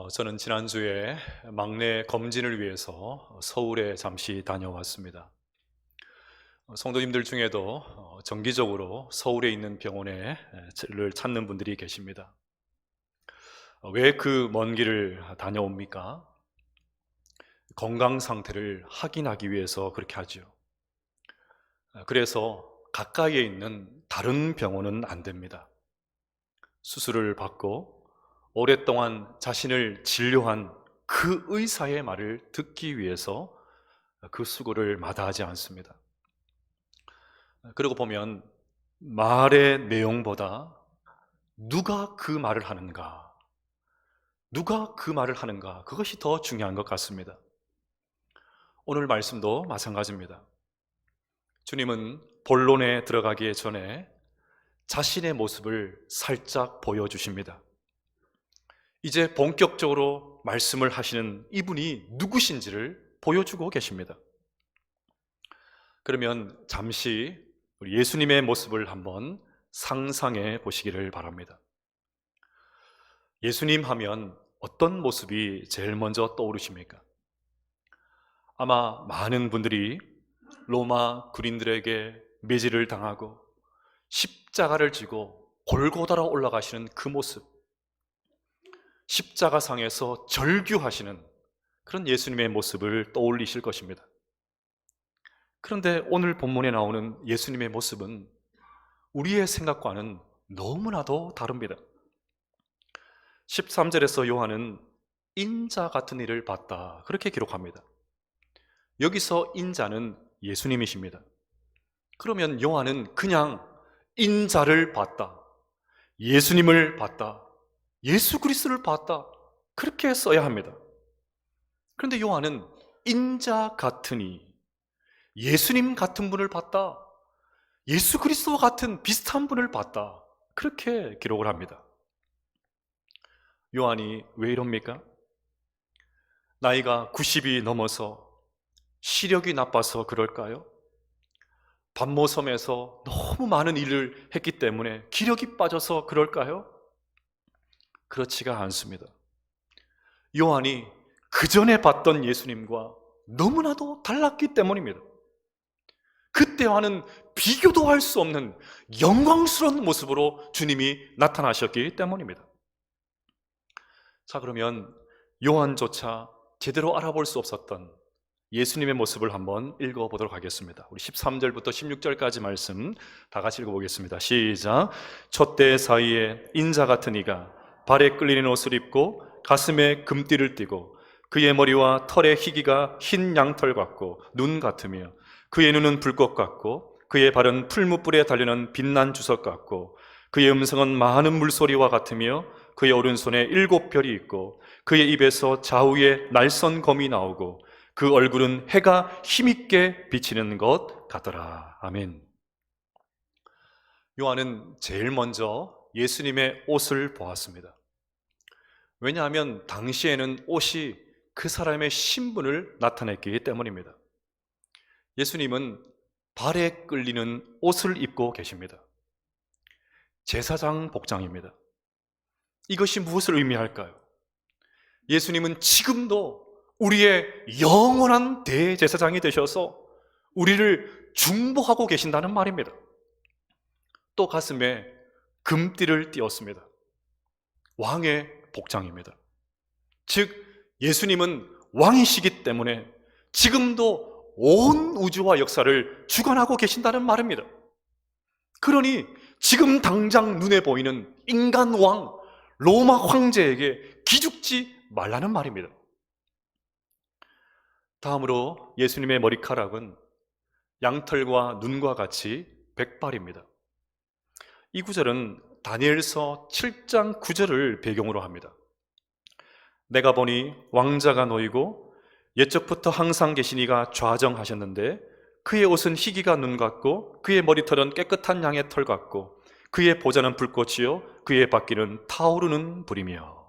저는 지난주에 막내 검진을 위해서 서울에 잠시 다녀왔습니다. 성도님들 중에도 정기적으로 서울에 있는 병원을 찾는 분들이 계십니다. 왜 그 먼 길을 다녀옵니까? 건강 상태를 확인하기 위해서 그렇게 하죠. 그래서 가까이에 있는 다른 병원은 안 됩니다. 수술을 받고 오랫동안 자신을 진료한 그 의사의 말을 듣기 위해서 그 수고를 마다하지 않습니다. 그러고 보면 말의 내용보다 누가 그 말을 하는가, 누가 그 말을 하는가, 그것이 더 중요한 것 같습니다. 오늘 말씀도 마찬가지입니다. 주님은 본론에 들어가기 전에 자신의 모습을 살짝 보여주십니다. 이제 본격적으로 말씀을 하시는 이분이 누구신지를 보여주고 계십니다. 그러면 잠시 우리 예수님의 모습을 한번 상상해 보시기를 바랍니다. 예수님 하면 어떤 모습이 제일 먼저 떠오르십니까? 아마 많은 분들이 로마 군인들에게 매질을 당하고 십자가를 지고 골고다로 올라가시는 그 모습, 십자가상에서 절규하시는 그런 예수님의 모습을 떠올리실 것입니다. 그런데 오늘 본문에 나오는 예수님의 모습은 우리의 생각과는 너무나도 다릅니다. 13절에서 요한은 인자 같은 일을 봤다, 그렇게 기록합니다. 여기서 인자는 예수님이십니다. 그러면 요한은 그냥 인자를 봤다, 예수님을 봤다, 예수 그리스도를 봤다, 그렇게 써야 합니다. 그런데 요한은 인자 같으니, 예수님 같은 분을 봤다, 예수 그리스도와 같은 비슷한 분을 봤다, 그렇게 기록을 합니다. 요한이 왜 이럽니까? 나이가 90이 넘어서 시력이 나빠서 그럴까요? 반모섬에서 너무 많은 일을 했기 때문에 기력이 빠져서 그럴까요? 그렇지가 않습니다. 요한이 그 전에 봤던 예수님과 너무나도 달랐기 때문입니다. 그때와는 비교도 할 수 없는 영광스러운 모습으로 주님이 나타나셨기 때문입니다. 자, 그러면 요한조차 제대로 알아볼 수 없었던 예수님의 모습을 한번 읽어보도록 하겠습니다. 우리 13절부터 16절까지 말씀 다 같이 읽어보겠습니다. 시작. 촛대 사이에 인자 같은 이가 발에 끌리는 옷을 입고 가슴에 금띠를 띠고 그의 머리와 털의 희기가 흰 양털 같고 눈 같으며 그의 눈은 불꽃 같고 그의 발은 풀무불에 달리는 빛난 주석 같고 그의 음성은 많은 물소리와 같으며 그의 오른손에 7별이 있고 그의 입에서 좌우에 날선 검이 나오고 그 얼굴은 해가 힘있게 비치는 것 같더라. 아멘. 요한은 제일 먼저 예수님의 옷을 보았습니다. 왜냐하면 당시에는 옷이 그 사람의 신분을 나타냈기 때문입니다. 예수님은 발에 끌리는 옷을 입고 계십니다. 제사장 복장입니다. 이것이 무엇을 의미할까요? 예수님은 지금도 우리의 영원한 대제사장이 되셔서 우리를 중보하고 계신다는 말입니다. 또 가슴에 금띠를 띄었습니다. 왕의 복장입니다. 즉 예수님은 왕이시기 때문에 지금도 온 우주와 역사를 주관하고 계신다는 말입니다. 그러니 지금 당장 눈에 보이는 인간 왕 로마 황제에게 기죽지 말라는 말입니다. 다음으로 예수님의 머리카락은 양털과 눈과 같이 백발입니다. 이 구절은 다니엘서 7장 9절을 배경으로 합니다. 내가 보니 왕자가 놓이고 옛적부터 항상 계신 이가 좌정하셨는데 그의 옷은 희기가 눈 같고 그의 머리털은 깨끗한 양의 털 같고 그의 보좌는 불꽃이요 그의 바퀴는 타오르는 불이며.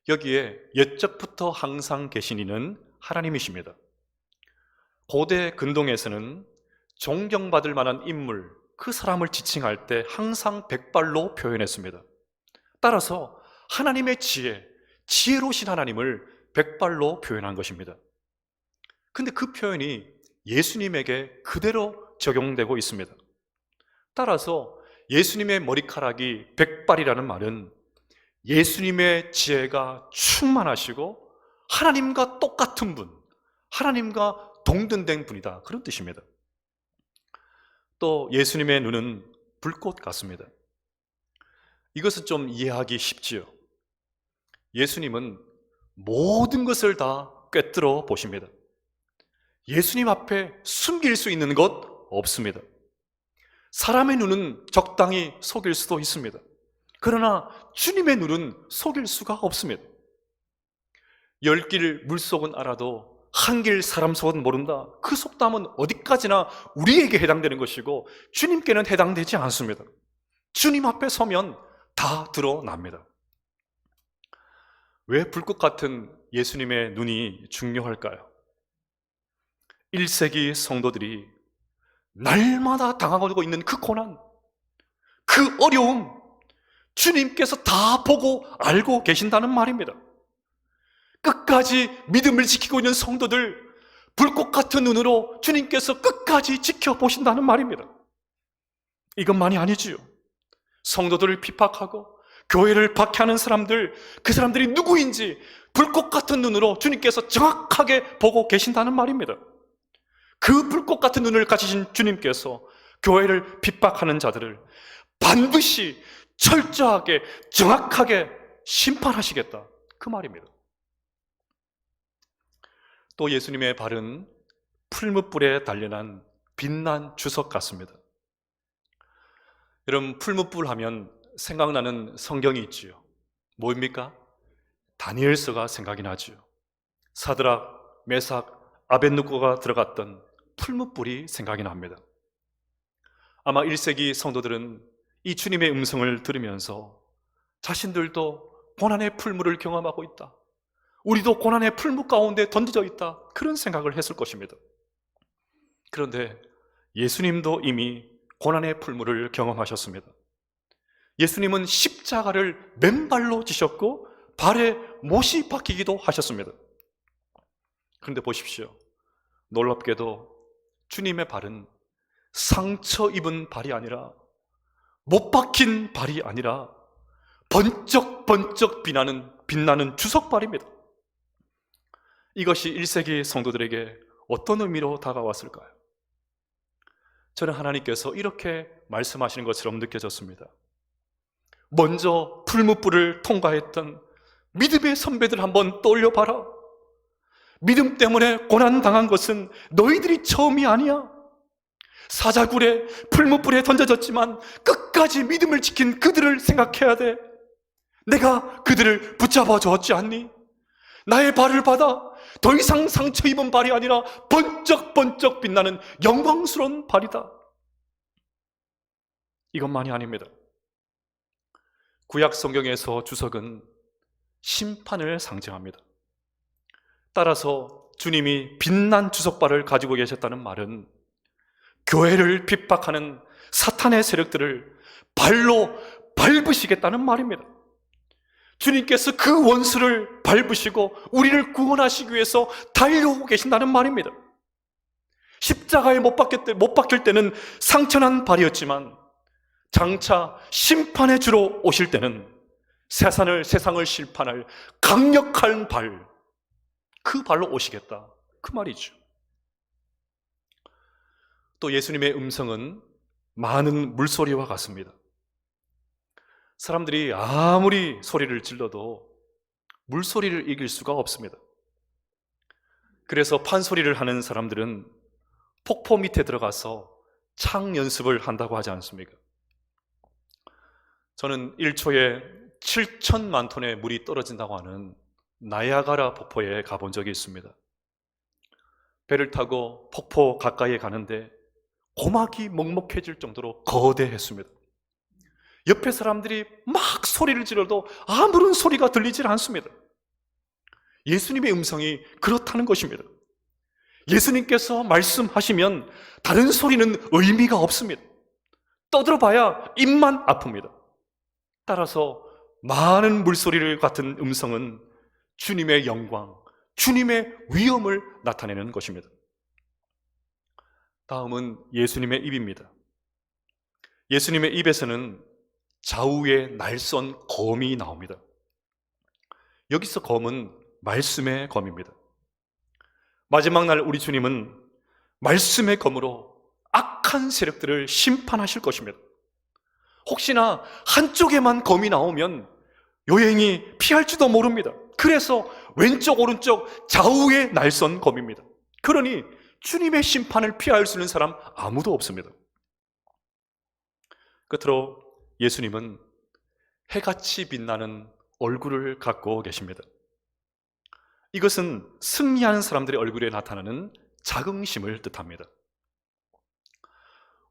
여기에 옛적부터 항상 계신 이는 하나님이십니다. 고대 근동에서는 존경받을 만한 인물, 그 사람을 지칭할 때 항상 백발로 표현했습니다. 따라서 하나님의 지혜로우신 하나님을 백발로 표현한 것입니다. 근데 그 표현이 예수님에게 그대로 적용되고 있습니다. 따라서 예수님의 머리카락이 백발이라는 말은 예수님의 지혜가 충만하시고 하나님과 똑같은 분, 하나님과 동등된 분이다, 그런 뜻입니다. 또 예수님의 눈은 불꽃 같습니다. 이것은 좀 이해하기 쉽지요. 예수님은 모든 것을 다 꿰뚫어 보십니다. 예수님 앞에 숨길 수 있는 것 없습니다. 사람의 눈은 적당히 속일 수도 있습니다. 그러나 주님의 눈은 속일 수가 없습니다. 10길 물속은 알아도 한 길 사람 속은 모른다. 그 속담은 어디까지나 우리에게 해당되는 것이고 주님께는 해당되지 않습니다. 주님 앞에 서면 다 드러납니다. 왜 불꽃 같은 예수님의 눈이 중요할까요? 1세기 성도들이 날마다 당하고 있는 그 고난, 그 어려움, 주님께서 다 보고 알고 계신다는 말입니다. 끝까지 믿음을 지키고 있는 성도들, 불꽃 같은 눈으로 주님께서 끝까지 지켜보신다는 말입니다. 이것만이 아니지요. 성도들을 핍박하고 교회를 박해하는 사람들, 그 사람들이 누구인지 불꽃 같은 눈으로 주님께서 정확하게 보고 계신다는 말입니다. 그 불꽃 같은 눈을 가지신 주님께서 교회를 핍박하는 자들을 반드시 철저하게 정확하게 심판하시겠다, 그 말입니다. 또 예수님의 발은 풀무불에 단련한 빛난 주석 같습니다. 여러분, 풀무불 하면 생각나는 성경이 있지요. 뭐입니까? 다니엘서가 생각이 나지요. 사드락, 메삭, 아벳느고가 들어갔던 풀무불이 생각이 납니다. 아마 1세기 성도들은 이 주님의 음성을 들으면서 자신들도 고난의 풀무를 경험하고 있다, 우리도 고난의 풀무 가운데 던져져 있다, 그런 생각을 했을 것입니다. 그런데 예수님도 이미 고난의 풀무를 경험하셨습니다. 예수님은 십자가를 맨발로 지셨고 발에 못이 박히기도 하셨습니다. 그런데 보십시오. 놀랍게도 주님의 발은 상처 입은 발이 아니라, 못 박힌 발이 아니라 번쩍번쩍 빛나는 주석발입니다. 이것이 1세기 성도들에게 어떤 의미로 다가왔을까요? 저는 하나님께서 이렇게 말씀하시는 것처럼 느껴졌습니다. 먼저 풀무불을 통과했던 믿음의 선배들 한번 떠올려봐라. 믿음 때문에 고난당한 것은 너희들이 처음이 아니야. 사자굴에 풀무불에 던져졌지만 끝까지 믿음을 지킨 그들을 생각해야 돼. 내가 그들을 붙잡아 주었지 않니? 나의 발을 받아. 더 이상 상처 입은 발이 아니라 번쩍번쩍 빛나는 영광스러운 발이다. 이것만이 아닙니다. 구약 성경에서 주석은 심판을 상징합니다. 따라서 주님이 빛난 주석발을 가지고 계셨다는 말은 교회를 핍박하는 사탄의 세력들을 발로 밟으시겠다는 말입니다. 주님께서 그 원수를 밟으시고 우리를 구원하시기 위해서 달려오고 계신다는 말입니다. 십자가에 못 박힐 때는 상처난 발이었지만 장차 심판의 주로 오실 때는 세상을 심판할 강력한 발, 그 발로 오시겠다, 그 말이죠. 또 예수님의 음성은 많은 물소리와 같습니다. 사람들이 아무리 소리를 질러도 물소리를 이길 수가 없습니다. 그래서 판소리를 하는 사람들은 폭포 밑에 들어가서 창 연습을 한다고 하지 않습니까? 저는 1초에 7천만 톤의 물이 떨어진다고 하는 나야가라 폭포에 가본 적이 있습니다. 배를 타고 폭포 가까이에 가는데 고막이 먹먹해질 정도로 거대했습니다. 옆에 사람들이 막 소리를 지르도 아무런 소리가 들리질 않습니다. 예수님의 음성이 그렇다는 것입니다. 예수님께서 말씀하시면 다른 소리는 의미가 없습니다. 떠들어봐야 입만 아픕니다. 따라서 많은 물소리를 같은 음성은 주님의 영광, 주님의 위엄을 나타내는 것입니다. 다음은 예수님의 입입니다. 예수님의 입에서는 좌우에 날선 검이 나옵니다. 여기서 검은 말씀의 검입니다. 마지막 날 우리 주님은 말씀의 검으로 악한 세력들을 심판하실 것입니다. 혹시나 한쪽에만 검이 나오면 여행이 피할지도 모릅니다. 그래서 왼쪽 오른쪽 좌우에 날선 검입니다. 그러니 주님의 심판을 피할 수 있는 사람 아무도 없습니다. 끝으로 예수님은 해같이 빛나는 얼굴을 갖고 계십니다. 이것은 승리하는 사람들의 얼굴에 나타나는 자긍심을 뜻합니다.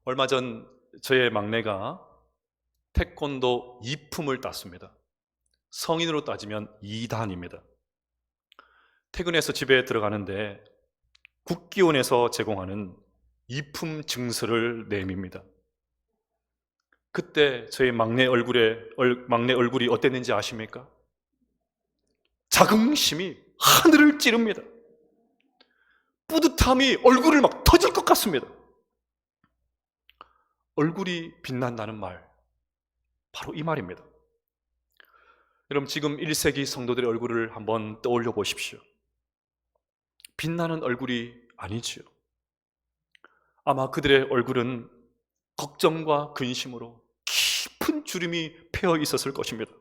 얼마 전 저의 막내가 태권도 2품을 땄습니다. 성인으로 따지면 2단입니다. 퇴근해서 집에 들어가는데 국기원에서 제공하는 2품 증서를 내밉니다. 그때 저희 막내 얼굴이 어땠는지 아십니까? 자긍심이 하늘을 찌릅니다. 뿌듯함이 얼굴을 막 터질 것 같습니다. 얼굴이 빛난다는 말, 바로 이 말입니다. 여러분, 지금 1세기 성도들의 얼굴을 한번 떠올려 보십시오. 빛나는 얼굴이 아니지요. 아마 그들의 얼굴은 걱정과 근심으로 깊은 주름이 패어 있었을 것입니다.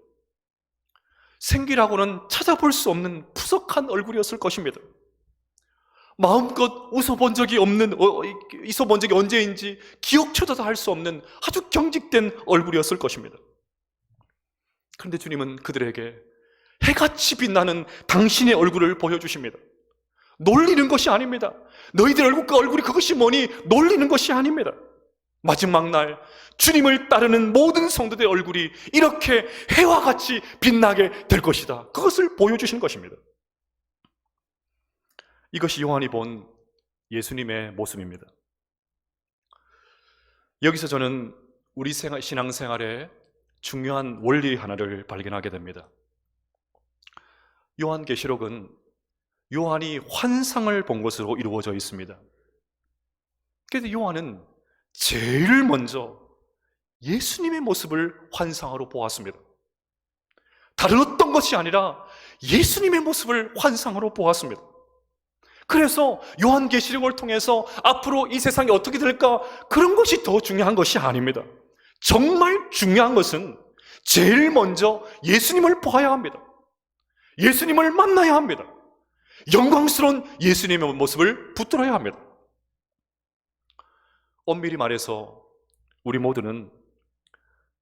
생기라고는 찾아볼 수 없는 푸석한 얼굴이었을 것입니다. 마음껏 웃어본 적이 언제인지 기억조차도 할 수 없는 아주 경직된 얼굴이었을 것입니다. 그런데 주님은 그들에게 해같이 빛나는 당신의 얼굴을 보여주십니다. 놀리는 것이 아닙니다. 너희들 얼굴이 그것이 뭐니? 놀리는 것이 아닙니다. 마지막 날 주님을 따르는 모든 성도들의 얼굴이 이렇게 해와 같이 빛나게 될 것이다. 그것을 보여주신 것입니다. 이것이 요한이 본 예수님의 모습입니다. 여기서 저는 우리 신앙생활에 중요한 원리 하나를 발견하게 됩니다. 요한계시록은 요한이 환상을 본 것으로 이루어져 있습니다. 그래서 요한은 제일 먼저 예수님의 모습을 환상으로 보았습니다. 다른 어떤 것이 아니라 예수님의 모습을 환상으로 보았습니다. 그래서 요한계시록을 통해서 앞으로 이 세상이 어떻게 될까, 그런 것이 더 중요한 것이 아닙니다. 정말 중요한 것은 제일 먼저 예수님을 보아야 합니다. 예수님을 만나야 합니다. 영광스러운 예수님의 모습을 붙들어야 합니다. 엄밀히 말해서 우리 모두는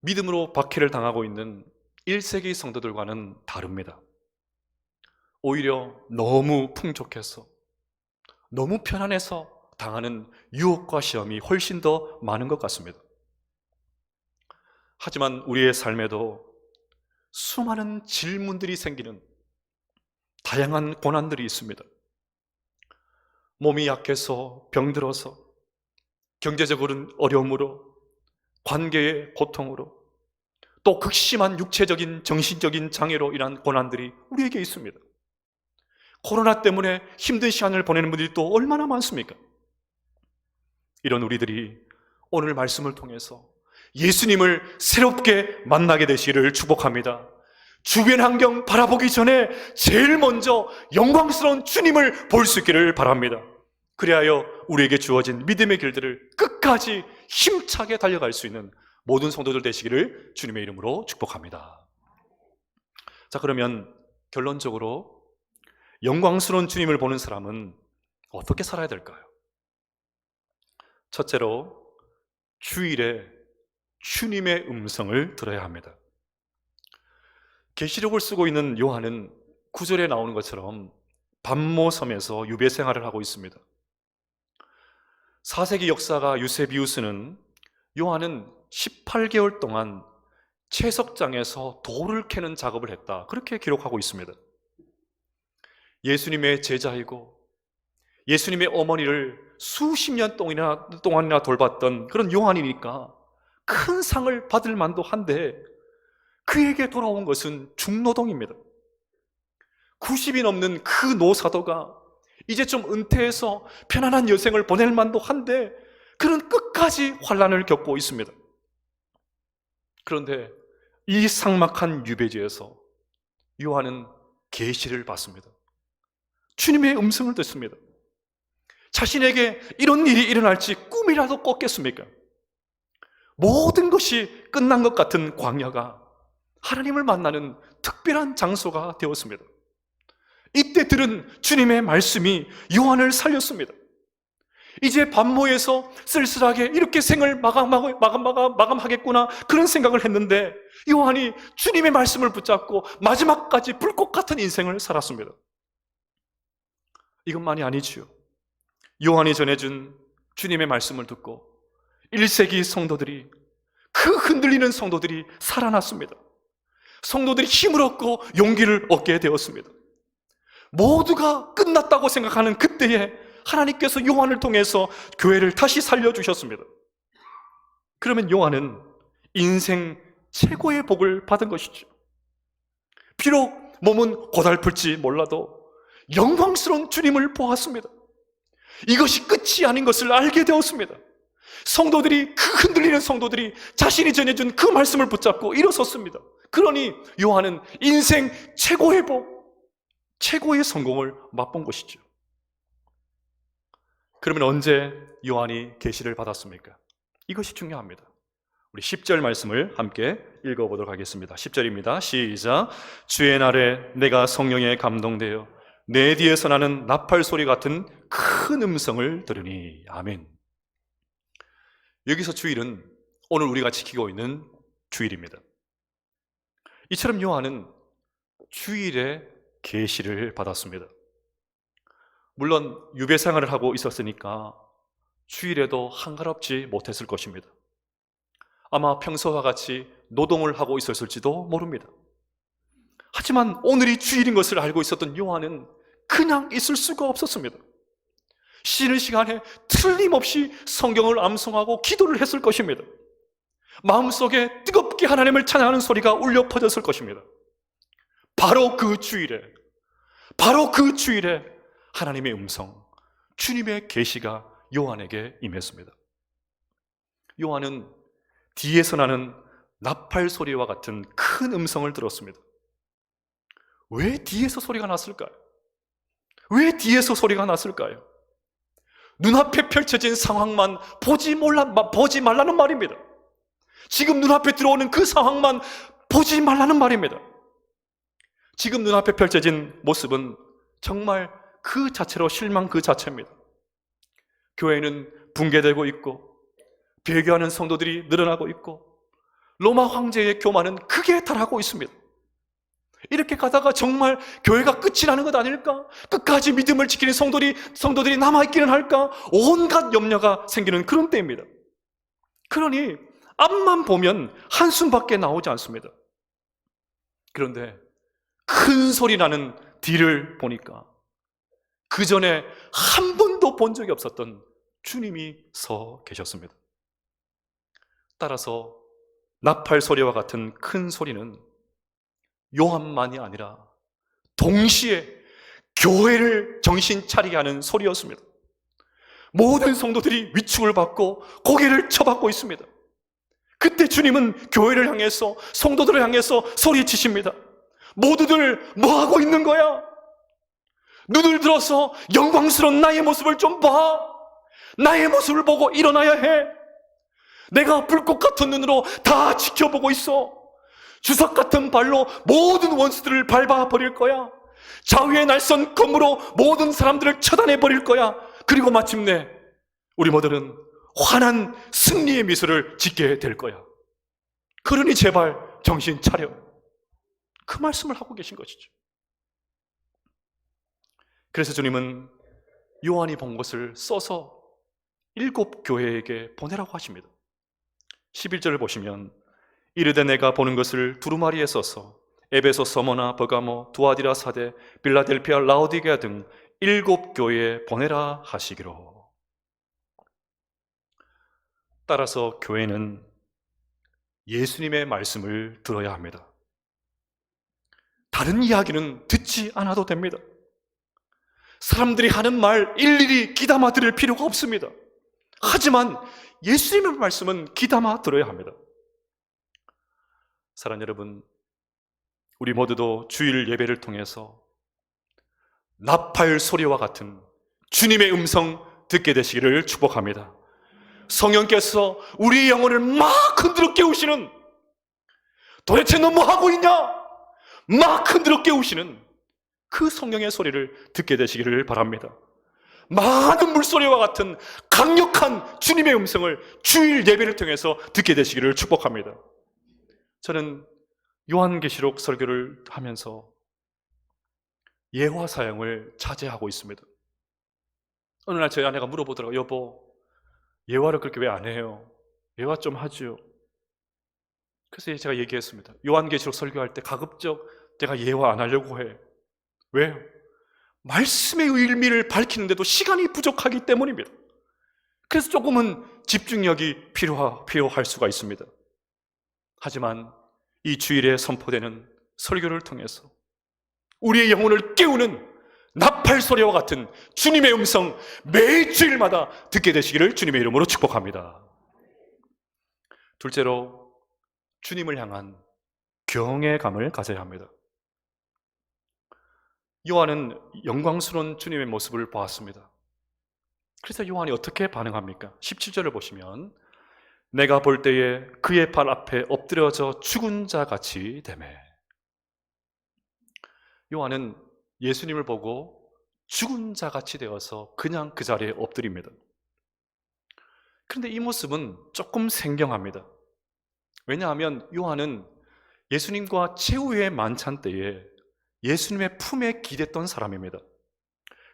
믿음으로 박해를 당하고 있는 1세기 성도들과는 다릅니다. 오히려 너무 풍족해서, 너무 편안해서 당하는 유혹과 시험이 훨씬 더 많은 것 같습니다. 하지만 우리의 삶에도 수많은 질문들이 생기는 다양한 고난들이 있습니다. 몸이 약해서 병들어서, 경제적으로는 어려움으로, 관계의 고통으로, 또 극심한 육체적인 정신적인 장애로 인한 고난들이 우리에게 있습니다. 코로나 때문에 힘든 시간을 보내는 분들이 또 얼마나 많습니까? 이런 우리들이 오늘 말씀을 통해서 예수님을 새롭게 만나게 되시기를 축복합니다. 주변 환경 바라보기 전에 제일 먼저 영광스러운 주님을 볼 수 있기를 바랍니다. 그리하여 우리에게 주어진 믿음의 길들을 끝까지 힘차게 달려갈 수 있는 모든 성도들 되시기를 주님의 이름으로 축복합니다. 자, 그러면 결론적으로 영광스러운 주님을 보는 사람은 어떻게 살아야 될까요? 첫째로, 주일에 주님의 음성을 들어야 합니다. 계시록을 쓰고 있는 요한은 9절에 나오는 것처럼 밤모섬에서 유배 생활을 하고 있습니다. 4세기 역사가 유세비우스는 요한은 18개월 동안 채석장에서 돌을 캐는 작업을 했다, 그렇게 기록하고 있습니다. 예수님의 제자이고 예수님의 어머니를 수십 년 동안이나 돌봤던 그런 요한이니까 큰 상을 받을 만도 한데, 그에게 돌아온 것은 중노동입니다. 90이 넘는 그 노사도가 이제 좀 은퇴해서 편안한 여생을 보낼 만도 한데 그는 끝까지 환난을 겪고 있습니다. 그런데 이 삭막한 유배지에서 요한은 계시를 받습니다. 주님의 음성을 듣습니다. 자신에게 이런 일이 일어날지 꿈이라도 꿨겠습니까? 모든 것이 끝난 것 같은 광야가 하나님을 만나는 특별한 장소가 되었습니다. 이때 들은 주님의 말씀이 요한을 살렸습니다. 이제 반모에서 쓸쓸하게 이렇게 생을 마감하겠구나 그런 생각을 했는데 요한이 주님의 말씀을 붙잡고 마지막까지 불꽃 같은 인생을 살았습니다. 이것만이 아니지요. 요한이 전해준 주님의 말씀을 듣고 1세기 성도들이, 그 흔들리는 성도들이 살아났습니다. 성도들이 힘을 얻고 용기를 얻게 되었습니다. 모두가 끝났다고 생각하는 그때에 하나님께서 요한을 통해서 교회를 다시 살려주셨습니다. 그러면 요한은 인생 최고의 복을 받은 것이죠. 비록 몸은 고달플지 몰라도 영광스러운 주님을 보았습니다. 이것이 끝이 아닌 것을 알게 되었습니다. 성도들이, 그 흔들리는 성도들이 자신이 전해준 그 말씀을 붙잡고 일어섰습니다. 그러니 요한은 인생 최고의 복, 최고의 성공을 맛본 것이죠. 그러면 언제 요한이 계시를 받았습니까? 이것이 중요합니다. 우리 10절 말씀을 함께 읽어보도록 하겠습니다. 10절입니다. 시작. 주의 날에 내가 성령에 감동되어 내 뒤에서 나는 나팔 소리 같은 큰 음성을 들으니. 아멘. 여기서 주일은 오늘 우리가 지키고 있는 주일입니다. 이처럼 요한은 주일에 계시를 받았습니다. 물론 유배 생활을 하고 있었으니까 주일에도 한가롭지 못했을 것입니다. 아마 평소와 같이 노동을 하고 있었을지도 모릅니다. 하지만 오늘이 주일인 것을 알고 있었던 요한은 그냥 있을 수가 없었습니다. 쉬는 시간에 틀림없이 성경을 암송하고 기도를 했을 것입니다. 마음속에 뜨겁게 하나님을 찬양하는 소리가 울려 퍼졌을 것입니다. 바로 그 주일에 하나님의 음성, 주님의 계시가 요한에게 임했습니다. 요한은 뒤에서 나는 나팔 소리와 같은 큰 음성을 들었습니다. 왜 뒤에서 소리가 났을까요? 왜 뒤에서 소리가 났을까요? 눈앞에 펼쳐진 상황만 보지 말라는 말입니다. 지금 눈앞에 들어오는 그 상황만 보지 말라는 말입니다. 지금 눈앞에 펼쳐진 모습은 정말 그 자체로 실망 그 자체입니다. 교회는 붕괴되고 있고 배교하는 성도들이 늘어나고 있고 로마 황제의 교만은 극에 달하고 있습니다. 이렇게 가다가 정말 교회가 끝이 나는 것 아닐까? 끝까지 믿음을 지키는 성도들이 남아있기는 할까? 온갖 염려가 생기는 그런 때입니다. 그러니 앞만 보면 한숨밖에 나오지 않습니다. 그런데 큰 소리 나는 뒤를 보니까 그 전에 한 번도 본 적이 없었던 주님이 서 계셨습니다. 따라서 나팔 소리와 같은 큰 소리는 요한만이 아니라 동시에 교회를 정신 차리게 하는 소리였습니다. 모든 성도들이 위축을 받고 고개를 쳐박고 있습니다. 그때 주님은 교회를 향해서, 성도들을 향해서 소리치십니다. 모두들 뭐 하고 있는 거야? 눈을 들어서 영광스러운 나의 모습을 좀 봐. 나의 모습을 보고 일어나야 해. 내가 불꽃 같은 눈으로 다 지켜보고 있어. 주석 같은 발로 모든 원수들을 밟아버릴 거야. 좌우의 날선 검으로 모든 사람들을 처단해버릴 거야. 그리고 마침내 우리 모두는 환한 승리의 미소를 짓게 될 거야. 그러니 제발 정신 차려. 그 말씀을 하고 계신 것이죠. 그래서 주님은 요한이 본 것을 써서 7 교회에게 보내라고 하십니다. 11절을 보시면 이르되 내가 보는 것을 두루마리에 써서 에베소, 서머나, 버가모, 두아디라, 사데, 빌라델피아, 라오디게아 등 7 교회에 보내라 하시기로. 따라서 교회는 예수님의 말씀을 들어야 합니다. 다른 이야기는 듣지 않아도 됩니다. 사람들이 하는 말 일일이 귀담아 들을 필요가 없습니다. 하지만 예수님의 말씀은 귀담아 들어야 합니다. 사랑하는 여러분, 우리 모두도 주일 예배를 통해서 나팔 소리와 같은 주님의 음성 듣게 되시기를 축복합니다. 성령께서 우리의 영혼을 막 흔들어 깨우시는, 도대체 너 뭐 하고 있냐? 막 흔들어 깨우시는 그 성령의 소리를 듣게 되시기를 바랍니다. 많은 물소리와 같은 강력한 주님의 음성을 주일 예배를 통해서 듣게 되시기를 축복합니다. 저는 요한계시록 설교를 하면서 예화 사용을 자제하고 있습니다. 어느 날 저희 아내가 물어보더라고요. 여보, 예화를 그렇게 왜 안 해요? 예화 좀 하죠. 그래서 제가 얘기했습니다. 요한계시록 설교할 때 가급적 내가 예화 안 하려고 해. 왜요? 말씀의 의미를 밝히는데도 시간이 부족하기 때문입니다. 그래서 조금은 집중력이 필요할 수가 있습니다. 하지만 이 주일에 선포되는 설교를 통해서 우리의 영혼을 깨우는 나팔 소리와 같은 주님의 음성 매 주일마다 듣게 되시기를 주님의 이름으로 축복합니다. 둘째로, 주님을 향한 경외감을 가져야 합니다. 요한은 영광스러운 주님의 모습을 보았습니다. 그래서 요한이 어떻게 반응합니까? 17절을 보시면 내가 볼 때에 그의 발 앞에 엎드려져 죽은 자 같이 되매. 요한은 예수님을 보고 죽은 자 같이 되어서 그냥 그 자리에 엎드립니다. 그런데 이 모습은 조금 생경합니다. 왜냐하면 요한은 예수님과 최후의 만찬 때에 예수님의 품에 기댔던 사람입니다.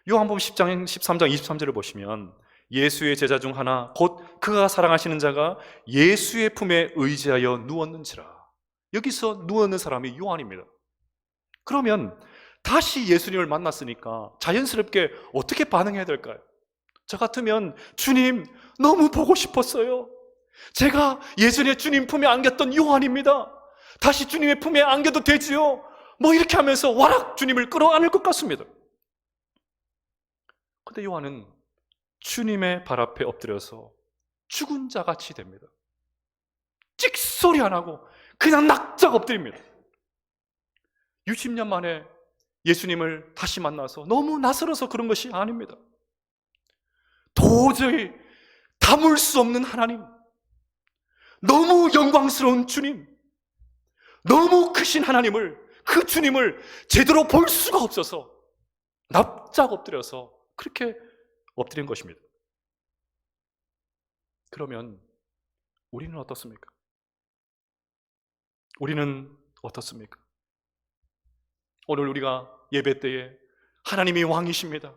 요한복음 10장 13장 23절을 보시면 예수의 제자 중 하나 곧 그가 사랑하시는 자가 예수의 품에 의지하여 누웠는지라. 여기서 누웠는 사람이 요한입니다. 그러면 다시 예수님을 만났으니까 자연스럽게 어떻게 반응해야 될까요? 저 같으면 주님 너무 보고 싶었어요. 제가 예전에 주님 품에 안겼던 요한입니다. 다시 주님의 품에 안겨도 되지요? 뭐 이렇게 하면서 와락 주님을 끌어안을 것 같습니다. 근데 요한은 주님의 발 앞에 엎드려서 죽은 자 같이 됩니다. 찍소리 안 하고 그냥 낙작 엎드립니다. 60년 만에 예수님을 다시 만나서 너무 낯설어서 그런 것이 아닙니다. 도저히 담을 수 없는 하나님, 너무 영광스러운 주님, 너무 크신 하나님을, 그 주님을 제대로 볼 수가 없어서 납작 엎드려서 그렇게 엎드린 것입니다. 그러면 우리는 어떻습니까? 우리는 어떻습니까? 오늘 우리가 예배 때에 하나님이 왕이십니다,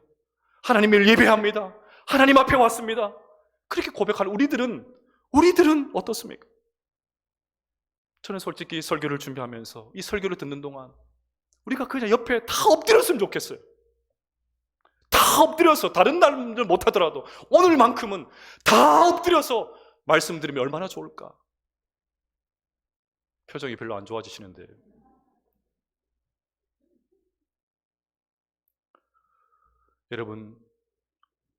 하나님을 예배합니다, 하나님 앞에 왔습니다, 그렇게 고백하는 우리들은 어떻습니까? 저는 솔직히 설교를 준비하면서 이 설교를 듣는 동안 우리가 그냥 옆에 다 엎드렸으면 좋겠어요. 다 엎드려서, 다른 날은 못하더라도 오늘만큼은 다 엎드려서 말씀 드리면 얼마나 좋을까? 표정이 별로 안 좋아지시는데, 여러분,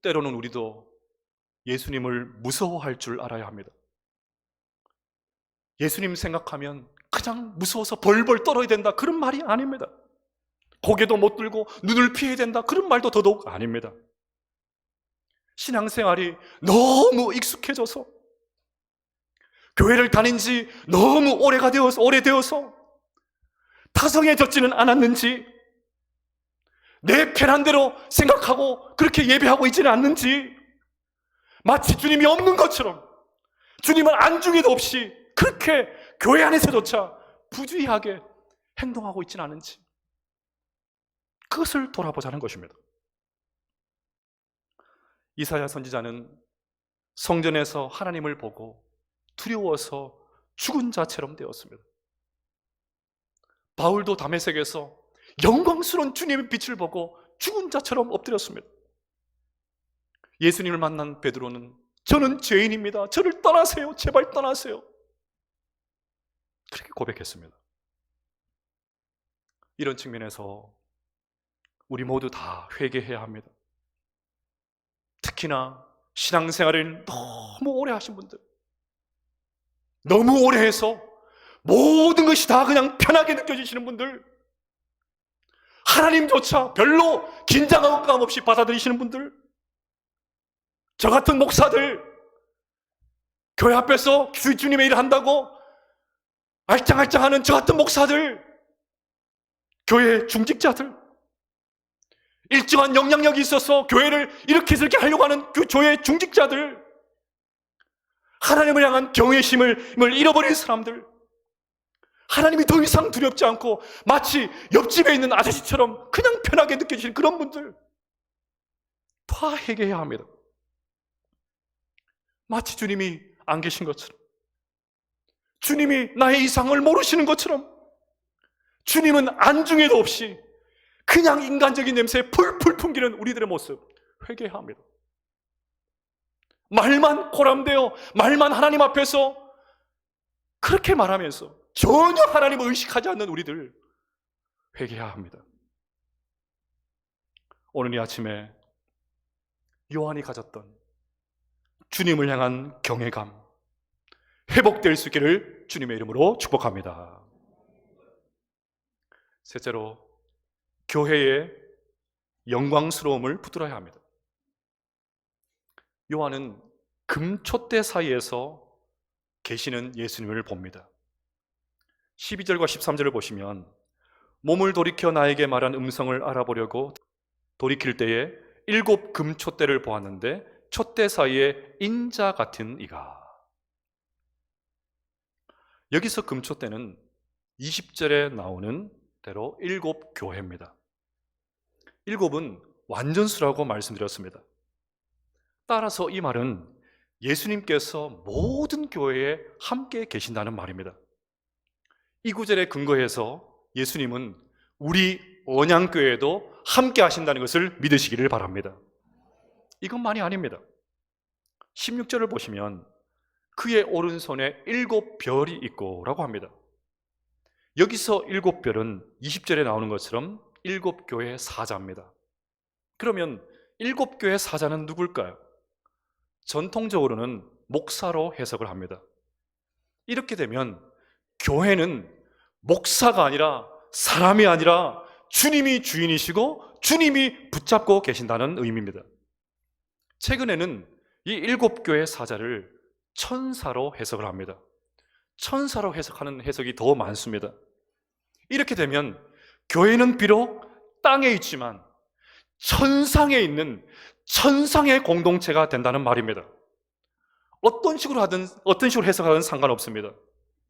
때로는 우리도 예수님을 무서워할 줄 알아야 합니다. 예수님 생각하면 그냥 무서워서 벌벌 떨어야 된다, 그런 말이 아닙니다. 고개도 못 들고 눈을 피해야 된다, 그런 말도 더더욱 아닙니다. 신앙생활이 너무 익숙해져서, 교회를 다닌 지 너무 오래되어서 타성해졌지는 않았는지, 내 편한 대로 생각하고 그렇게 예배하고 있지는 않는지, 마치 주님이 없는 것처럼, 주님은 안중에도 없이 그렇게 교회 안에서조차 부주의하게 행동하고 있지는 않은지, 그것을 돌아보자는 것입니다. 이사야 선지자는 성전에서 하나님을 보고 두려워서 죽은 자처럼 되었습니다. 바울도 다메섹에서 영광스러운 주님의 빛을 보고 죽은 자처럼 엎드렸습니다. 예수님을 만난 베드로는 저는 죄인입니다, 저를 떠나세요, 제발 떠나세요, 그렇게 고백했습니다. 이런 측면에서 우리 모두 다 회개해야 합니다. 특히나 신앙생활을 너무 오래 하신 분들, 너무 오래 해서 모든 것이 다 그냥 편하게 느껴지시는 분들, 하나님조차 별로 긴장감 없이 받아들이시는 분들, 저 같은 목사들, 교회 앞에서 주님의 일을 한다고 알짱알짱하는 저 같은 목사들, 교회 중직자들, 일정한 영향력이 있어서 교회를 이렇게 저렇게 하려고 하는 그 교회 중직자들, 하나님을 향한 경외심을 잃어버린 사람들, 하나님이 더 이상 두렵지 않고 마치 옆집에 있는 아저씨처럼 그냥 편하게 느껴지는 그런 분들 다 회개해야 합니다. 마치 주님이 안 계신 것처럼, 주님이 나의 이상을 모르시는 것처럼, 주님은 안중에도 없이 그냥 인간적인 냄새에 풀풀 풍기는 우리들의 모습 회개해야 합니다. 말만 고람되어 말만 하나님 앞에서 그렇게 말하면서 전혀 하나님을 의식하지 않는 우리들 회개해야 합니다. 오늘 이 아침에 요한이 가졌던 주님을 향한 경외감 회복될 수 있기를 주님의 이름으로 축복합니다. 셋째로, 교회의 영광스러움을 붙들어야 합니다. 요한은 금촛대 사이에서 계시는 예수님을 봅니다. 12절과 13절을 보시면 몸을 돌이켜 나에게 말한 음성을 알아보려고 돌이킬 때에 7 금촛대를 보았는데 촛대 사이에 인자 같은 이가. 여기서 금촛대는 20절에 나오는 대로 7 교회입니다. 7은 완전수라고 말씀드렸습니다. 따라서 이 말은 예수님께서 모든 교회에 함께 계신다는 말입니다. 이 구절에 근거해서 예수님은 우리 언양교회에도 함께 하신다는 것을 믿으시기를 바랍니다. 이것만이 아닙니다. 16절을 보시면 그의 오른손에 7 별이 있고 라고 합니다. 여기서 7 별은 20절에 나오는 것처럼 7 교회의 사자입니다. 그러면 7 교회의 사자는 누굴까요? 전통적으로는 목사로 해석을 합니다. 이렇게 되면 교회는 목사가 아니라, 사람이 아니라 주님이 주인이시고 주님이 붙잡고 계신다는 의미입니다. 최근에는 이 7 교회의 사자를 천사로 해석을 합니다. 천사로 해석하는 해석이 더 많습니다. 이렇게 되면 교회는 비록 땅에 있지만 천상에 있는 천상의 공동체가 된다는 말입니다. 어떤 식으로 해석하든 상관없습니다.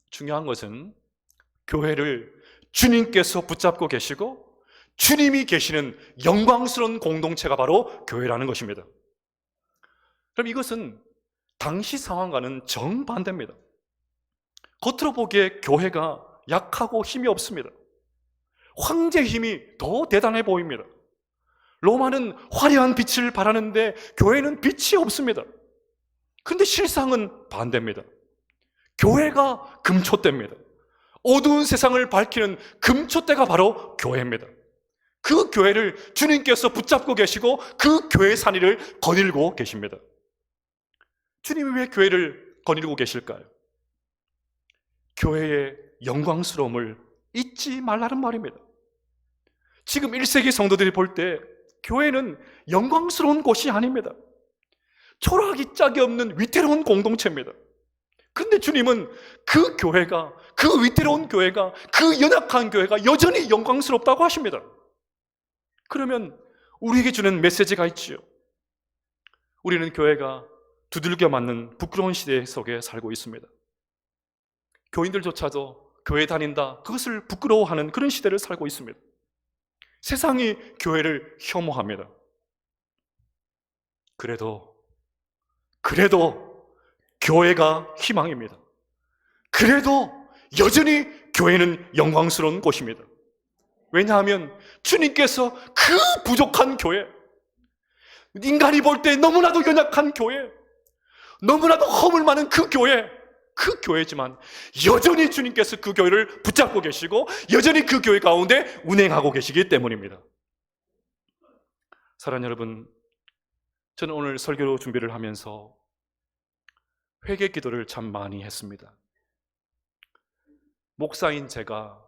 중요한 것은 교회를 주님께서 붙잡고 계시고 주님이 계시는 영광스러운 공동체가 바로 교회라는 것입니다. 그럼 이것은 당시 상황과는 정반대입니다. 겉으로 보기에 교회가 약하고 힘이 없습니다. 황제의 힘이 더 대단해 보입니다. 로마는 화려한 빛을 발하는데 교회는 빛이 없습니다. 그런데 실상은 반대입니다. 교회가 금촛대입니다. 어두운 세상을 밝히는 금촛대가 바로 교회입니다. 그 교회를 주님께서 붙잡고 계시고 그 교회 산위를 거닐고 계십니다. 주님이 왜 교회를 거닐고 계실까요? 교회의 영광스러움을 잊지 말라는 말입니다. 지금 1세기 성도들이 볼 때 교회는 영광스러운 곳이 아닙니다. 초라하기 짝이 없는 위태로운 공동체입니다. 근데 주님은 그 교회가, 그 위태로운 교회가, 그 연약한 교회가 여전히 영광스럽다고 하십니다. 그러면 우리에게 주는 메시지가 있지요. 우리는 교회가 두들겨 맞는 부끄러운 시대 속에 살고 있습니다. 교인들조차도 교회 다닌다, 그것을 부끄러워하는 그런 시대를 살고 있습니다. 세상이 교회를 혐오합니다. 그래도 교회가 희망입니다. 그래도 여전히 교회는 영광스러운 곳입니다. 왜냐하면 주님께서 그 부족한 교회, 인간이 볼 때 너무나도 연약한 교회, 너무나도 허물 많은 그 교회, 그 교회지만 여전히 주님께서 그 교회를 붙잡고 계시고 여전히 그 교회 가운데 운행하고 계시기 때문입니다. 사랑하는 여러분, 저는 오늘 설교 준비를 하면서 회개 기도를 참 많이 했습니다. 목사인 제가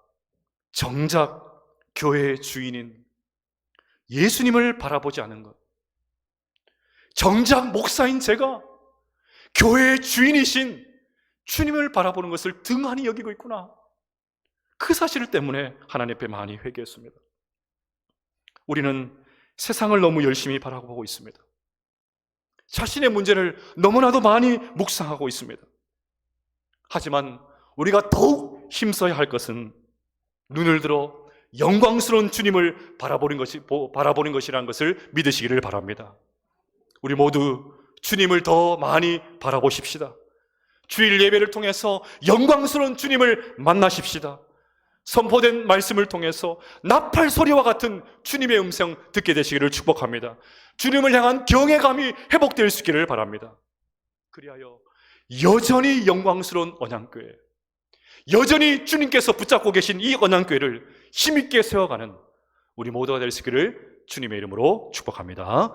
정작 교회의 주인인 예수님을 바라보지 않은 것, 정작 목사인 제가 교회의 주인이신 주님을 바라보는 것을 등한히 여기고 있구나, 그 사실 때문에 하나님 앞에 많이 회개했습니다. 우리는 세상을 너무 열심히 바라보고 있습니다. 자신의 문제를 너무나도 많이 묵상하고 있습니다. 하지만 우리가 더욱 힘써야 할 것은 눈을 들어 영광스러운 주님을 바라보는 것이라는 것을 믿으시기를 바랍니다. 우리 모두 주님을 더 많이 바라보십시다. 주일 예배를 통해서 영광스러운 주님을 만나십시다. 선포된 말씀을 통해서 나팔 소리와 같은 주님의 음성 듣게 되시기를 축복합니다. 주님을 향한 경외감이 회복될 수 있기를 바랍니다. 그리하여 여전히 영광스러운 언양교회, 여전히 주님께서 붙잡고 계신 이 언양교회를 힘있게 세워가는 우리 모두가 될 수 있기를 주님의 이름으로 축복합니다.